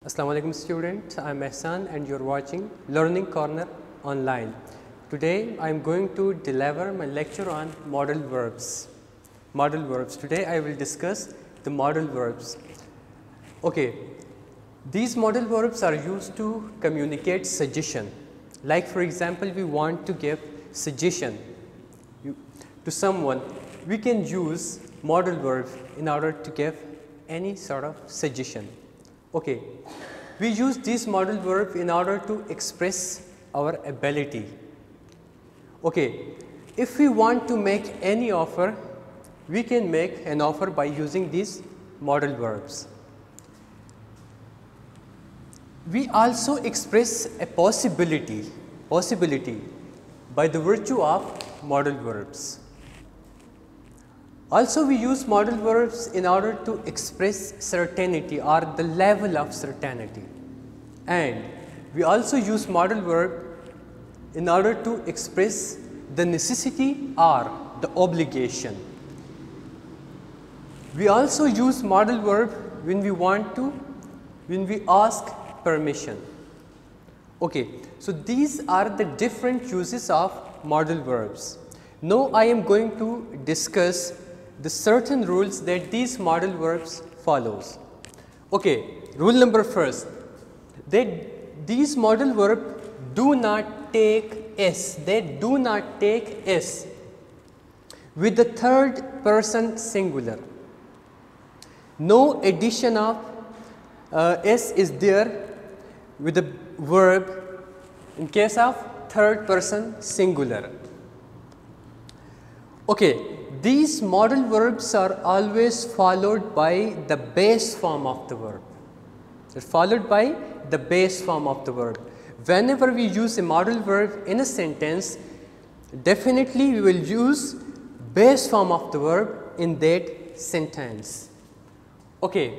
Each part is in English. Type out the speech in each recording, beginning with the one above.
Assalamu alaikum students, I am Ehsan and you are watching Learning Corner online. Today I am going to deliver my lecture on modal verbs. Modal verbs. Today I will discuss the modal verbs. Okay, these modal verbs are used to communicate suggestion. Like for example, we want to give suggestion to someone, we can use modal verbs in order to give any sort of suggestion. Okay, we use this modal verb in order to express our ability. Okay, if we want to make any offer, we can make an offer by using these modal verbs. We also express a possibility by the virtue of modal verbs. Also, we use modal verbs in order to express certainty or the level of certainty, and we also use modal verb in order to express the necessity or the obligation. We also use modal verb when we ask permission. Okay, so these are the different uses of modal verbs. Now I am going to discuss the certain rules that these modal verbs follows. Okay, rule number first, that these modal verbs do not take s, they do not take s with the third person singular. No addition of s is there with the verb in case of third person singular. Okay, these modal verbs are always followed by the base form of the verb. They are followed by the base form of the verb. Whenever we use a modal verb in a sentence, definitely we will use base form of the verb in that sentence. Okay,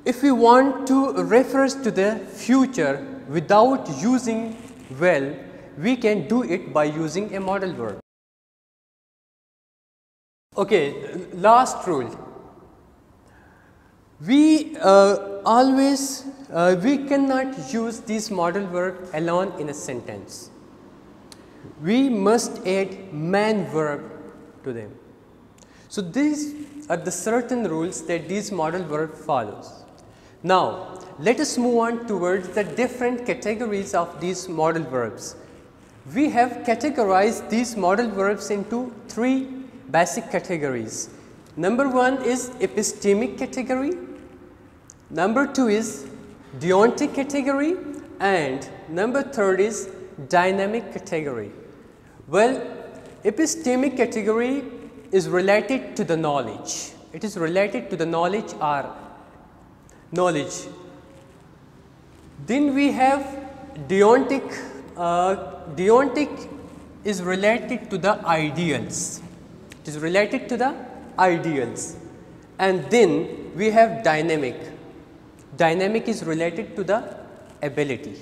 if we want to refer to the future without using well, we can do it by using a modal verb. Okay, last rule. We cannot use this modal verb alone in a sentence. We must add man verb to them. So these are the certain rules that this modal verb follows. Now let us move on towards the different categories of these modal verbs. We have categorized these modal verbs into three basic categories. Number one is epistemic category, number two is deontic category, and number third is dynamic category. Well, epistemic category is related to the knowledge. It is related to the knowledge or knowledge. Then we have deontic. Deontic is related to the ideals. It is related to the ideals. And then we have dynamic. Dynamic is related to the ability.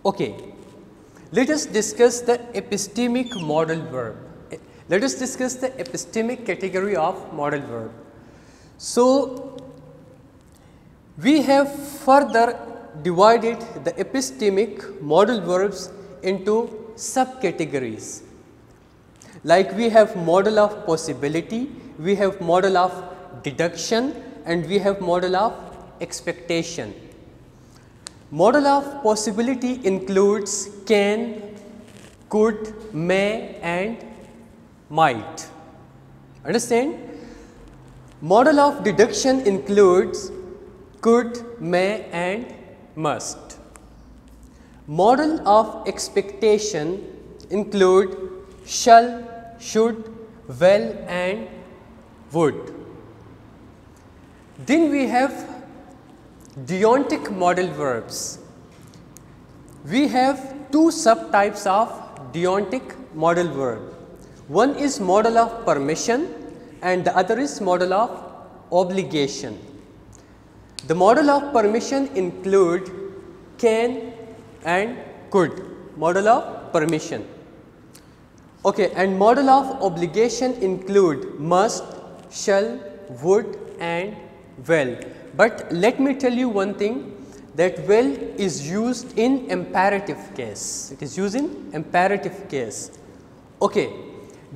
Okay, let us discuss the epistemic modal verb. Let us discuss the epistemic category of modal verb. So we have further divided the epistemic modal verbs into subcategories. Like we have modal of possibility, we have modal of deduction, and we have modal of expectation. Modal of possibility includes can, could, may, and might. Understand? Modal of deduction includes could, may, and must. Modal of expectation include shall, should, will, and would. Then we have deontic modal verbs. We have two subtypes of deontic modal verb. One is modal of permission and the other is modal of obligation. The modal of permission include can and could, modal of permission. Okay, and modal of obligation include must, shall, would, and well. But let me tell you one thing, that well is used in imperative case. It is used in imperative case. Okay.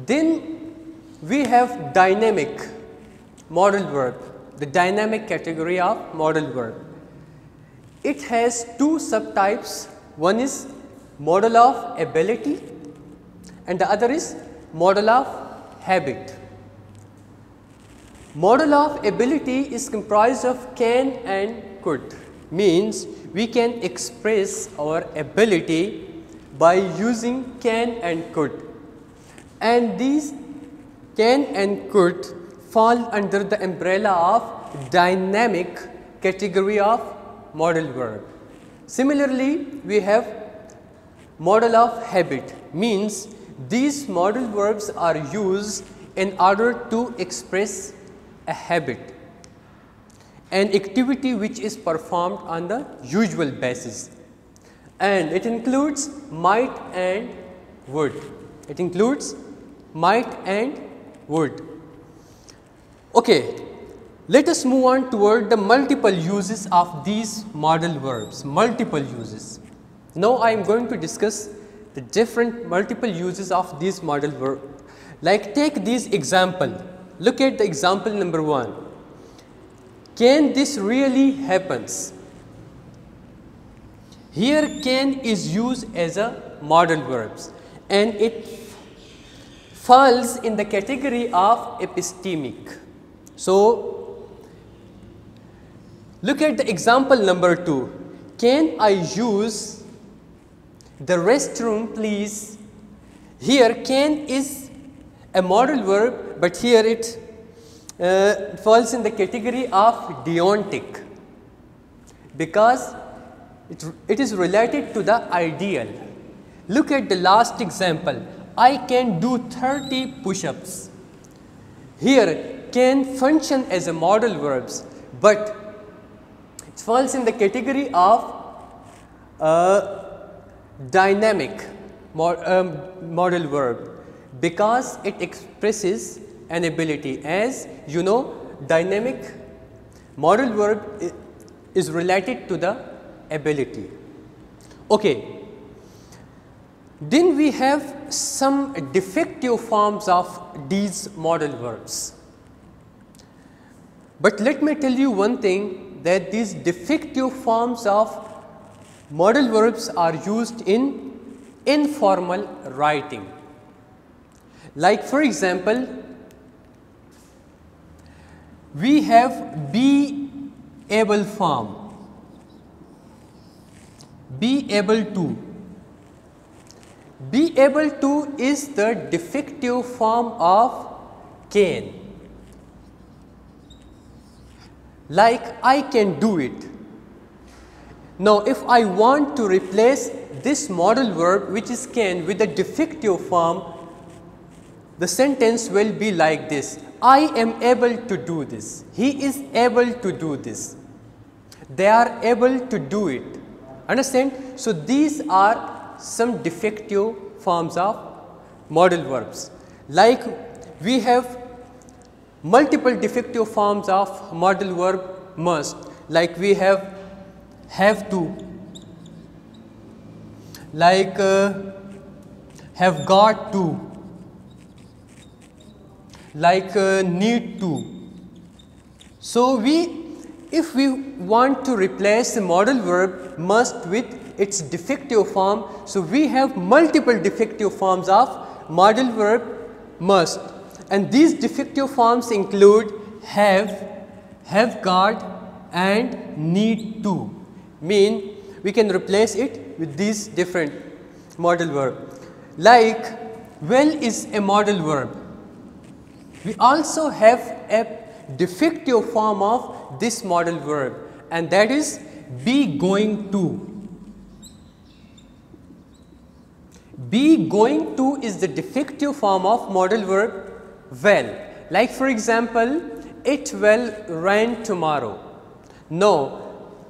Then we have dynamic modal verb, the dynamic category of modal verb. It has two subtypes. One is modal of ability and the other is modal of habit. Modal of ability is comprised of can and could, means we can express our ability by using can and could, and these can and could fall under the umbrella of dynamic category of modal verb. Similarly, we have modal of habit, means these modal verbs are used in order to express a habit, an activity which is performed on the usual basis, and it includes might and would. It includes might and would. Okay, let us move on toward the multiple uses of these modal verbs, multiple uses. Now I am going to discuss the different multiple uses of these modal verbs. Like take this example, look at the example number 1. Can this really happens? Here can is used as a modal verbs and it falls in the category of epistemic. So look at the example number 2. Can I use the restroom please? Here can is a modal verb, but here it falls in the category of deontic because it is related to the ideal. Look at the last example. I can do 30 push-ups. Here can function as a modal verbs, but it falls in the category of dynamic modal verb because it expresses an ability. As you know, dynamic modal verb is related to the ability. Okay. Then we have some defective forms of these modal verbs. But let me tell you one thing, that these defective forms of modal verbs are used in informal writing. Like for example, we have be able form, be able to. Be able to is the defective form of can. Like I can do it. Now if I want to replace this modal verb which is can with the defective form, the sentence will be like this: I am able to do this. He is able to do this. They are able to do it. Understand? So these are some defective forms of modal verbs. Like we have multiple defective forms of modal verb must, like we have to, like have got to, like need to. So if we want to replace the modal verb must with its defective form, so we have multiple defective forms of modal verb must, and these defective forms include have got and need to. Mean we can replace it with these different modal verb. Like well is a modal verb. We also have a defective form of this modal verb, and that is be going to. Be going to is the defective form of modal verb well. Like for example, it will rain tomorrow. No,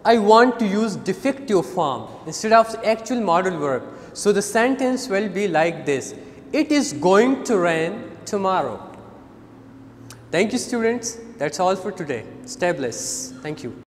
I want to use defective form instead of actual modal verb. So the sentence will be like this: it is going to rain tomorrow. Thank you, students. That's all for today. Stay blessed. Thank you.